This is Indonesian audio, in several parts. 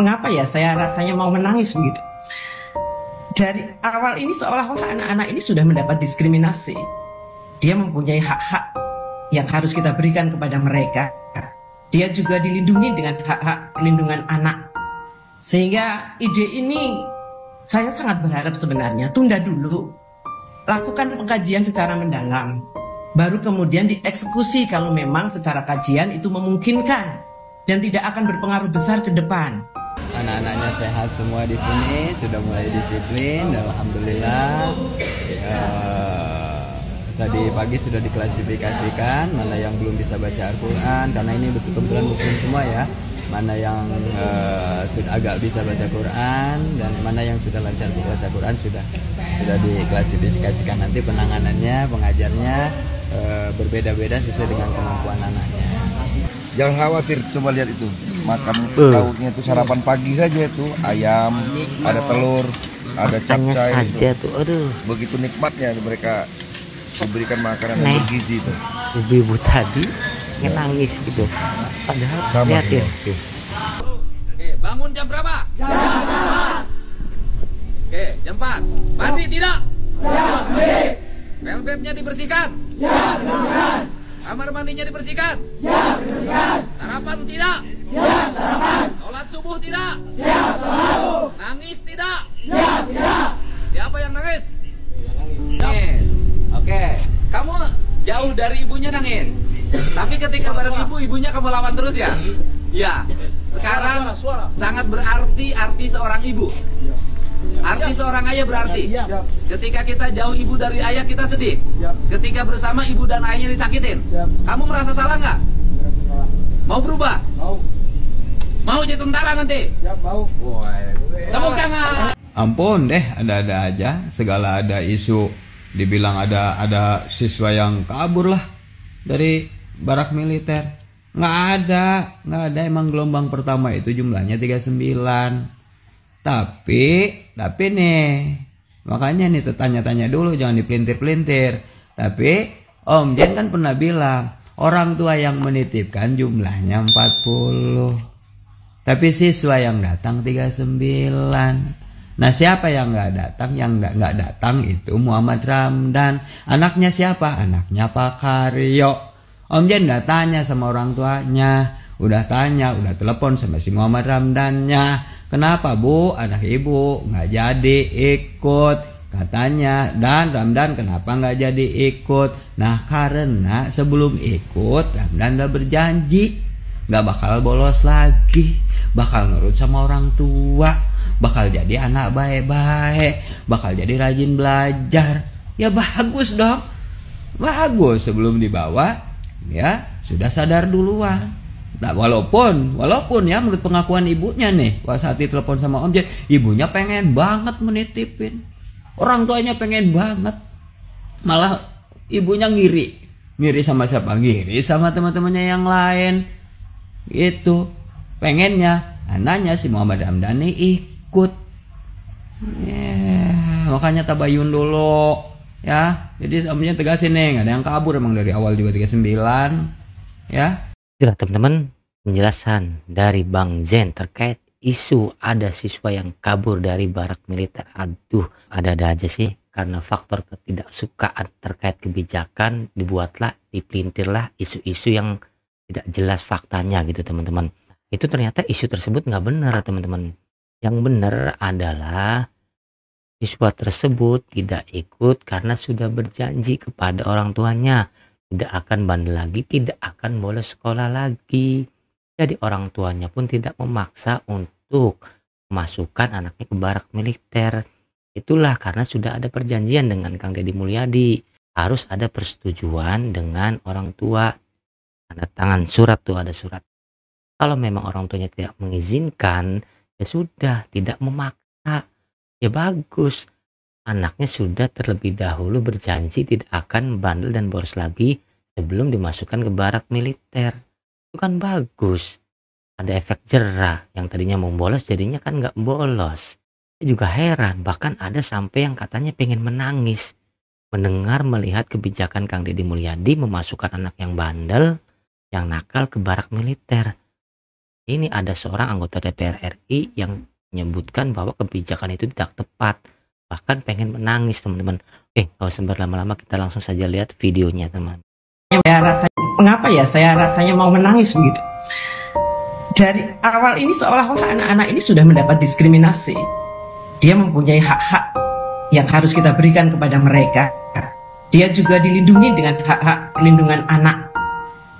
mengapa ya saya rasanya mau menangis begitu. Dari awal ini seolah-olah anak-anak ini sudah mendapat diskriminasi. Dia mempunyai hak-hak yang harus kita berikan kepada mereka. Dia juga dilindungi dengan hak-hak perlindungan anak. Sehingga ide ini saya sangat berharap sebenarnya tunda dulu. Lakukan pengkajian secara mendalam. Baru kemudian dieksekusi kalau memang secara kajian itu memungkinkan dan tidak akan berpengaruh besar ke depan. Anak-anaknya sehat semua di sini, sudah mulai disiplin, dan alhamdulillah tadi pagi sudah diklasifikasikan mana yang belum bisa baca Al-Quran, karena ini kebetulan muslim semua ya, mana yang sudah agak bisa baca Quran dan mana yang sudah lancar baca Quran sudah diklasifikasikan. Nanti penanganannya, pengajarnya berbeda-beda sesuai dengan kemampuan anaknya. Jangan khawatir, coba lihat itu makan lauknya itu sarapan pagi saja itu ayam, ada telur, ada capcay saja tuh, aduh. Begitu nikmatnya mereka diberikan makanan yang bergizi itu. Ibu-ibu tadi nangis gitu, padahal sama lihat ya. Oke, bangun jam berapa? Jam 4. Oke, jam 4. Mandi tidak? Siap, mandi. Velvetnya dibersihkan? Siap, dibersihkan. Kamar mandinya dibersihkan? Siap, dibersihkan. Sarapan tidak? Siap, sarapan. Sholat subuh tidak? Siap, sholat. Nangis tidak? Siap, tidak. Siapa yang nangis? Nangis. Oke, kamu jauh dari ibunya nangis. Tapi ketika bareng ibu, ibunya kamu lawan terus ya? Ya. Sekarang sangat berarti arti seorang ibu. Arti seorang ayah berarti ketika kita jauh ibu dari ayah kita sedih. Ketika bersama ibu dan ayahnya disakitin. Kamu merasa salah nggak? Mau berubah? Mau jadi tentara nanti? Mau. Tepuk tangan. Ampun deh, ada-ada aja. Segala ada isu. Dibilang ada siswa yang kabur lah dari barak militer. Nggak ada. Emang gelombang pertama itu jumlahnya 39. Tapi nih, makanya nih tanya-tanya dulu, jangan dipelintir-pelintir. Tapi Om Jen kan pernah bilang, orang tua yang menitipkan jumlahnya 40. Tapi siswa yang datang 39. Nah, siapa yang nggak datang? Yang nggak datang itu Muhammad Ramdan. Anaknya siapa? Anaknya Pak Karyo. Om Jen udah tanya sama orang tuanya, udah telepon sama si Muhammad Ramdannya. Kenapa Bu, anak ibu nggak jadi ikut? Katanya, dan Ramdan kenapa nggak jadi ikut? Nah, karena sebelum ikut Ramdan udah berjanji nggak bakal bolos lagi, bakal nurut sama orang tua, bakal jadi anak baik-baik, bakal jadi rajin belajar. Ya bagus dong, bagus. Sebelum dibawa ya sudah sadar duluan. Nah, walaupun ya menurut pengakuan ibunya nih, saat ditelepon sama Om Jen, ibunya pengen banget menitipin, orang tuanya pengen banget, malah ibunya ngiri sama siapa? Ngiri sama teman-temannya yang lain, gitu. Pengennya anaknya si Muhammad Ramdhani ikut, makanya tabayun dulu, ya. Jadi Om Jen tegasin nih, nggak ada yang kabur emang dari awal juga 39, ya. Itulah teman-teman penjelasan dari Bang Zen terkait isu ada siswa yang kabur dari barak militer. Aduh, ada-ada aja sih, karena faktor ketidaksukaan terkait kebijakan dibuatlah, dipelintirlah isu-isu yang tidak jelas faktanya gitu teman-teman. Itu ternyata isu tersebut nggak benar teman-teman. Yang benar adalah siswa tersebut tidak ikut karena sudah berjanji kepada orang tuanya tidak akan bandel lagi, tidak akan bolos sekolah lagi. Jadi orang tuanya pun tidak memaksa untuk memasukkan anaknya ke barak militer. Itulah karena sudah ada perjanjian dengan Kang Deddy Mulyadi. Harus ada persetujuan dengan orang tua. Tanda tangan surat tuh, ada surat. Kalau memang orang tuanya tidak mengizinkan, ya sudah, tidak memaksa. Ya bagus. Anaknya sudah terlebih dahulu berjanji tidak akan bandel dan boros lagi sebelum dimasukkan ke barak militer. Itu kan bagus. Ada efek jerah, yang tadinya mau bolos jadinya kan nggak bolos. Saya juga heran, bahkan ada sampai yang katanya pengen menangis mendengar melihat kebijakan Kang Deddy Mulyadi memasukkan anak yang bandel, yang nakal ke barak militer. Ini ada seorang anggota DPR RI yang menyebutkan bahwa kebijakan itu tidak tepat, bahkan pengen menangis teman-teman. Nggak usah berlama-lama, kita langsung saja lihat videonya teman. Mengapa ya saya rasanya mau menangis begitu? Dari awal ini seolah-olah anak-anak ini sudah mendapat diskriminasi. Dia mempunyai hak-hak yang harus kita berikan kepada mereka. Dia juga dilindungi dengan hak-hak perlindungan anak.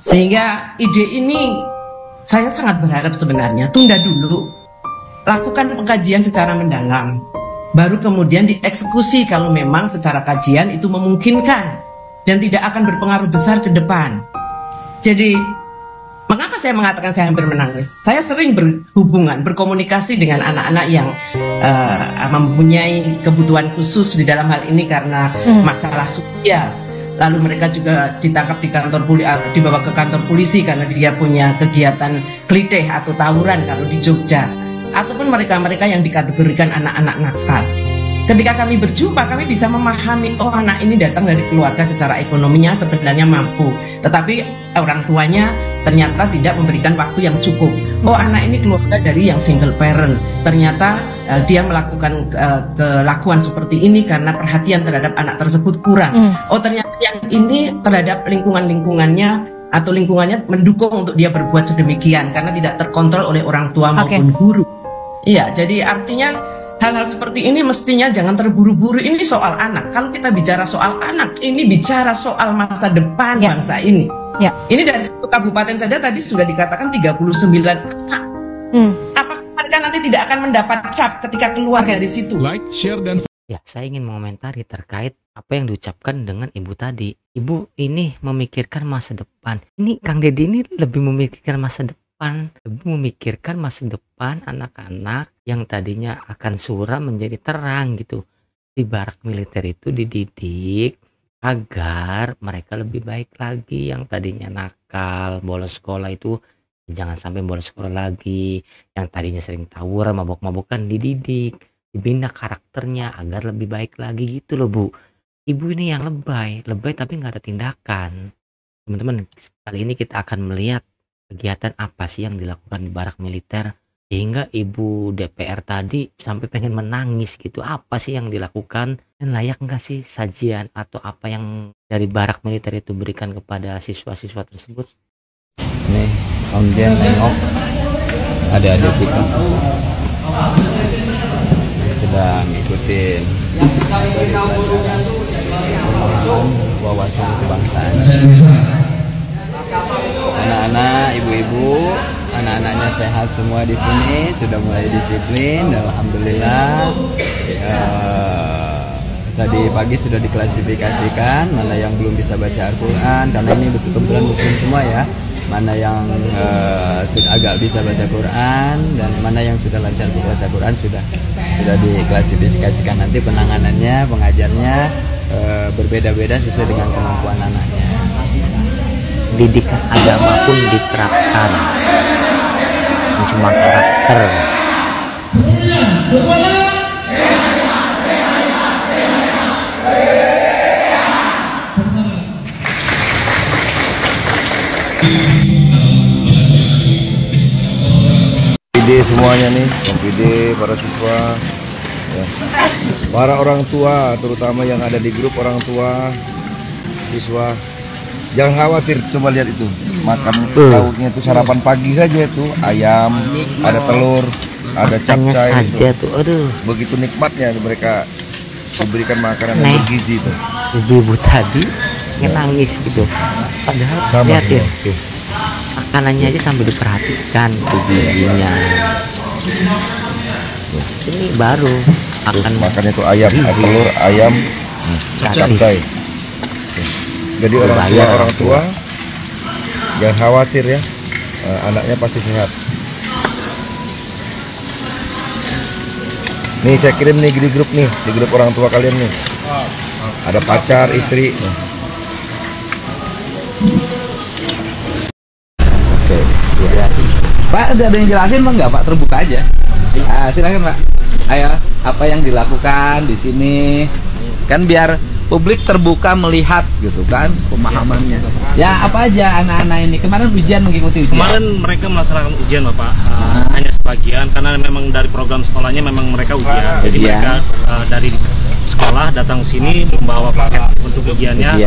Sehingga ide ini saya sangat berharap sebenarnya tunda dulu. Lakukan pengkajian secara mendalam. Baru kemudian dieksekusi kalau memang secara kajian itu memungkinkan dan tidak akan berpengaruh besar ke depan. Jadi, mengapa saya mengatakan saya hampir menangis? Saya sering berhubungan, berkomunikasi dengan anak-anak yang mempunyai kebutuhan khusus di dalam hal ini karena masalah sosial. Lalu mereka juga ditangkap di kantor dibawa ke kantor polisi karena dia punya kegiatan klitih atau tawuran kalau di Jogja. Ataupun mereka-mereka yang dikategorikan anak-anak nakal. Ketika kami berjumpa, kami bisa memahami, oh anak ini datang dari keluarga secara ekonominya sebenarnya mampu, tetapi orang tuanya ternyata tidak memberikan waktu yang cukup. Oh anak ini keluarga dari yang single parent, ternyata dia melakukan kelakuan seperti ini karena perhatian terhadap anak tersebut kurang. Oh ternyata yang ini terhadap lingkungannya atau lingkungannya mendukung untuk dia berbuat sedemikian karena tidak terkontrol oleh orang tua maupun guru. Iya, jadi artinya hal-hal seperti ini mestinya jangan terburu-buru. Ini soal anak. Kalau kita bicara soal anak, ini bicara soal masa depan bangsa ini. Ini dari satu kabupaten saja tadi sudah dikatakan 39 anak. Apakah mereka nanti tidak akan mendapat cap ketika keluar dari situ? Like, share, dan Ya, saya ingin mengomentari terkait apa yang diucapkan dengan ibu tadi. Ibu ini memikirkan masa depan. Ini Kang Deddy ini lebih memikirkan masa depan. Lebih memikirkan masa depan anak-anak yang tadinya akan suram menjadi terang gitu. Di barak militer itu dididik agar mereka lebih baik lagi. Yang tadinya nakal, bolos sekolah itu jangan sampai bolos sekolah lagi. Yang tadinya sering tawuran, mabok-mabokan dididik, dibina karakternya agar lebih baik lagi gitu loh Bu. Ibu ini yang lebay tapi nggak ada tindakan. Teman-teman, kali ini kita akan melihat kegiatan apa sih yang dilakukan di barak militer sehingga ibu DPR tadi sampai pengen menangis gitu. Apa sih yang dilakukan dan layak nggak sih sajian atau apa yang dari barak militer itu berikan kepada siswa-siswa tersebut? Nih, kemudian nengok adik-adik kita sedang ngikutin wawasan kebangsaan. Anak-anak, ibu-ibu, anak-anaknya sehat semua di sini, sudah mulai disiplin, dan alhamdulillah. Tadi pagi sudah diklasifikasikan mana yang belum bisa baca Al-Quran, karena ini kebetulan muslim semua ya. Mana yang sudah agak bisa baca Quran dan mana yang sudah lancar baca Quran sudah diklasifikasikan. Nanti penanganannya, pengajarnya berbeda-beda sesuai dengan kemampuan anaknya. Pendidikan agama pun diterapkan, cuma karakter. PD semuanya nih, PD, para siswa, ya. Para orang tua, terutama yang ada di grup orang tua, siswa, jangan khawatir, coba lihat itu, makan lauknya itu sarapan pagi saja itu, ayam, ada telur, ada capcay saja itu. tuh, aduh. Begitu nikmatnya mereka diberikan makanan yang bergizi itu. Ibu tadi nangis gitu, padahal Sama lihat ya, makanannya aja sambil diperhatikan tuh gizinya. Ini baru makannya itu ayam, telur, ayam, capcay. Jadi orang tua jangan khawatir ya, anaknya pasti sehat. Nih saya kirim nih di grup orang tua kalian nih. Ada pacar, istri. Oke, ya. Pak, ada yang jelasin Pak nggak Pak? Terbuka aja. Silakan Pak. Ayo, apa yang dilakukan di sini? Kan biar publik terbuka melihat gitu kan pemahamannya. Ya apa aja anak-anak ini kemarin ujian mengikuti ujian. Kemarin mereka melaksanakan ujian Bapak, hanya sebagian karena memang dari program sekolahnya memang mereka ujian. Jadi mereka dari sekolah datang sini membawa paket untuk ujiannya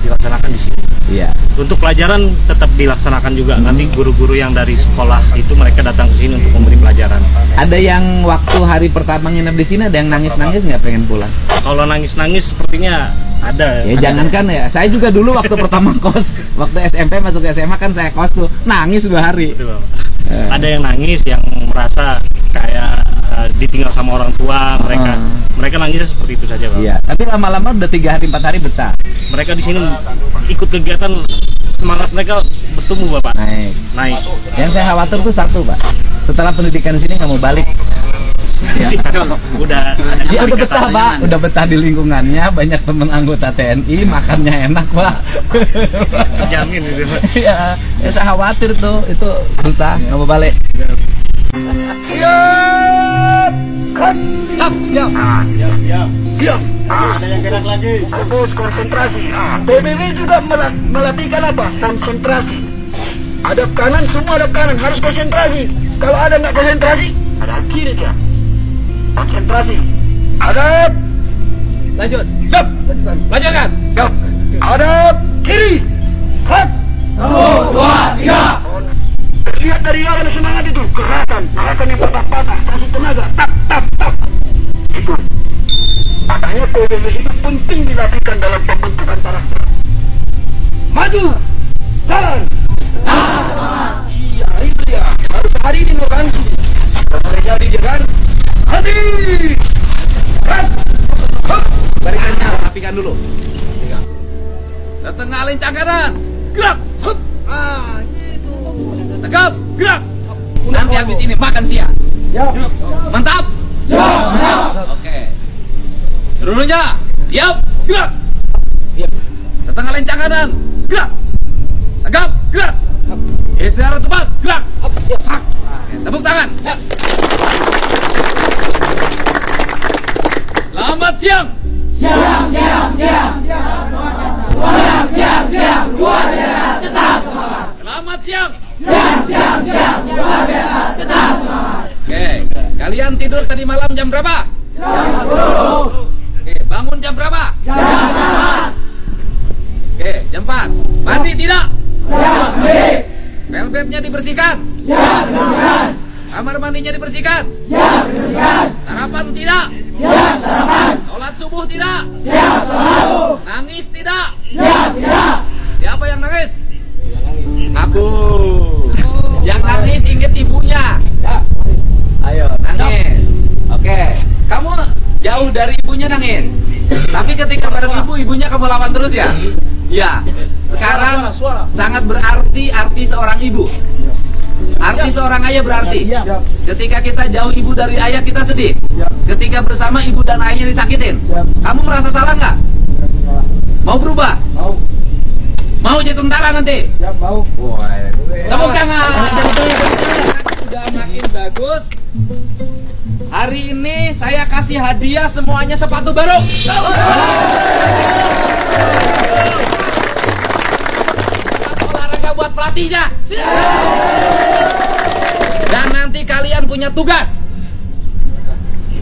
dilaksanakan di sini. Iya. Untuk pelajaran tetap dilaksanakan juga. Nanti guru-guru yang dari sekolah itu mereka datang ke sini untuk memberi pelajaran. Ada yang waktu hari pertama nginep di sini ada yang nangis-nangis nggak pengen pulang? Kalau nangis-nangis sepertinya ada. Ya jangankan ya. Saya juga dulu waktu pertama kos, waktu SMP masuk SMA kan saya kos tuh nangis 2 hari. Betul, Bapak. Ada yang nangis yang merasa kayak ditinggal sama orang tua mereka nangisnya seperti itu saja, Pak. Iya, tapi lama-lama udah 3 hari 4 hari betah. Mereka di sini ikut kegiatan, semangat mereka bertumbuh Bapak. Naik. Yang saya khawatir tuh satu Pak, setelah pendidikan di sini nggak mau balik. Udah betah Pak, udah betah di lingkungannya, banyak teman anggota TNI, makannya enak Pak. Jamin gitu Pak. Iya, ya saya khawatir tuh itu betah nggak mau balik. Siap. Siap. Ada yang gerak lagi. Fokus konsentrasi. PBB juga melatihkan apa? Konsentrasi. Hadap kanan, semua hadap kanan harus konsentrasi. Kalau ada nggak konsentrasi, hadap kiri ya. Konsentrasi. Hadap. Lanjut. Siap. Lanjutkan. Siap. Hadap kiri. Hak. 1, 2, 3. Lihat dari awal semangat itu, gerakan yang patah-patah, kasih tenaga, tap. Itu. Makanya PBB itu penting dilatihkan dalam pembentukan karakter. Maju, jalan. Iya itu ya, harus hari ini loh kan. Boleh jadi dia kan. Hadi. Barisannya rapikan dulu. Setengah lincah kanan. Gerak. Tegap, gerak. Nanti habis ini makan siang. Mantap. Oke. Seluruhnya siap, gerak. Setengah lencang kanan, gerak. Tegap, gerak. Istirahat tepat, gerak. Tepuk tangan. Selamat siang. Siang. Luar biasa, tetap semangat. Selamat siang. Siang. Luar biasa, tetap semangat. Oke, kalian tidur tadi malam jam berapa? Jam 10. Oke, bangun jam berapa? Jam 8. Oke, jam 4. Mandi tidak? Siap, baik. Velvetnya dibersihkan? Siap, bersihkan. Kamar mandinya dibersihkan? Siap, bersihkan. Sarapan tidak? Siap, sarapan. Sholat subuh tidak? Siap, selalu. Nangis tidak? Siap, tidak. Siapa yang nangis? Aku. Yang nangis ingat ibunya. Ayo, nangis. Oke, kamu jauh dari ibunya nangis. Tapi ketika bareng ibunya kamu lawan terus ya? Iya. Sekarang sangat berarti arti seorang ibu. Arti seorang ayah berarti ketika kita jauh ibu dari ayah kita sedih. Ketika bersama ibu dan ayahnya disakitin. Kamu merasa salah nggak? Mau berubah? Mau jadi tentara nanti? Mau. Tepuk tangan. Sudah makin bagus. Hari ini saya kasih hadiah semuanya sepatu baru. Sepatu olahraga buat pelatihnya. Dan nanti kalian punya tugas.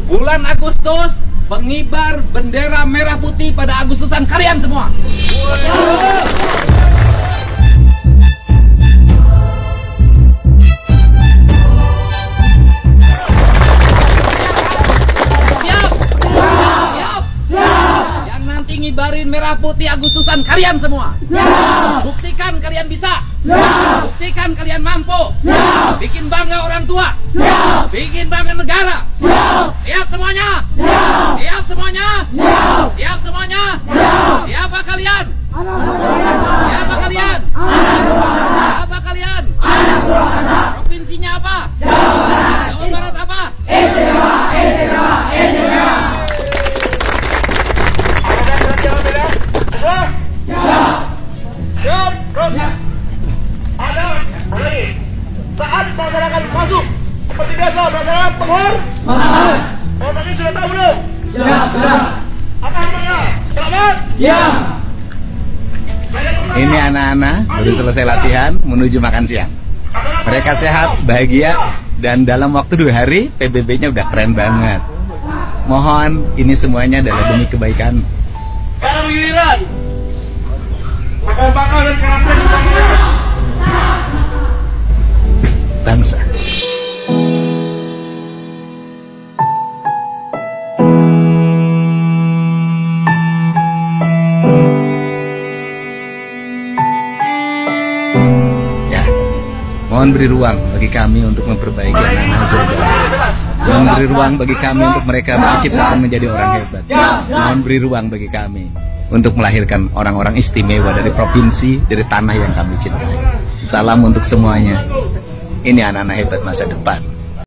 Bulan Agustus pengibar bendera merah putih pada Agustusan kalian semua. Ngibarin merah putih Agustusan kalian semua. Siap. Buktikan kalian bisa. Siap. Buktikan kalian mampu. Siap. Bikin bangga orang tua. Siap. Bikin bangga negara. Siap. Siap semuanya. Siap. Siap semuanya. Siap. Siap semuanya. Siap. Siapa kalian? Siapa kalian? Siapa kalian? Provinsinya apa? Jawa Barat apa? Istimewa. Siap. Ada boleh. Saat masyarakat masuk seperti biasa masyarakat penghormatan. Oh, tadi sudah tahu belum? Siap. Apa namanya? Selamat. Ini anak-anak baru selesai latihan menuju makan siang. Mereka sehat, bahagia, dan dalam waktu 2 hari PBB-nya udah keren banget. Mohon ini semuanya adalah demi kebaikan Salam giliran. Makan bakal dan karakter bangsa. Ya, mohon beri ruang bagi kami untuk memperbaiki anak-anak Jordan. Mohon beri ruang bagi kami untuk mereka menciptakan menjadi orang hebat. Mohon beri ruang bagi kami untuk melahirkan orang-orang istimewa dari provinsi, dari tanah yang kami cintai. Salam untuk semuanya. Ini anak-anak hebat masa depan.